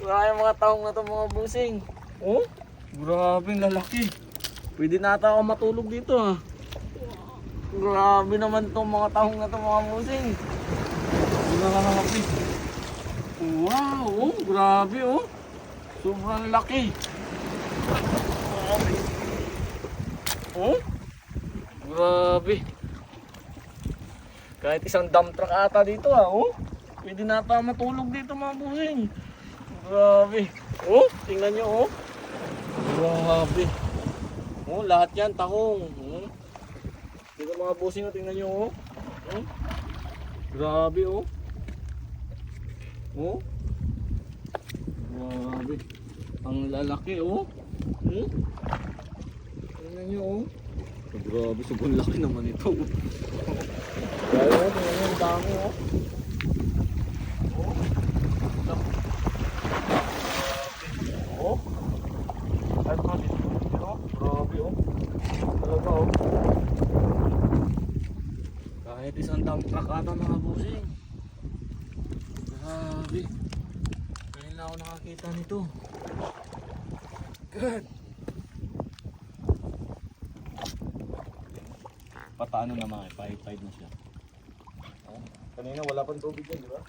Grabe yung mga taong na to mga busing. Oh, grabe lalaki. Pwede na ata ako matulog dito ha. Grabe naman tong mga taong na to mga busing. Grabe. Wow, oh, grabe oh. Sobrang laki. Grabe. Oh, grabe. Kahit isang dump truck ata dito ha, oh. Pwede na ata matulog dito mga busing. Grabe. Oh, tingnan nyo oh. Grabe. Oh, lahat yan tahong. Oh. Dito mga busing, tingnan nyo oh. Oh. Grabe oh. Oh. Grabe. Ang lalaki oh. Hmm? Tingnan nyo oh. Grabe, sobrang laki naman ito. Grabe oh, tingnan nyo ang dami oh. Oh. Ay, grabe oh. Grabe oh. Talaga oh. Kahit isang dump truck ata mga busing. Grabe. Ngayon lang ako nakakita nito. God. Pataano naman, 5-5 na siya. Oh, kanina wala pang tubig yan, di ba?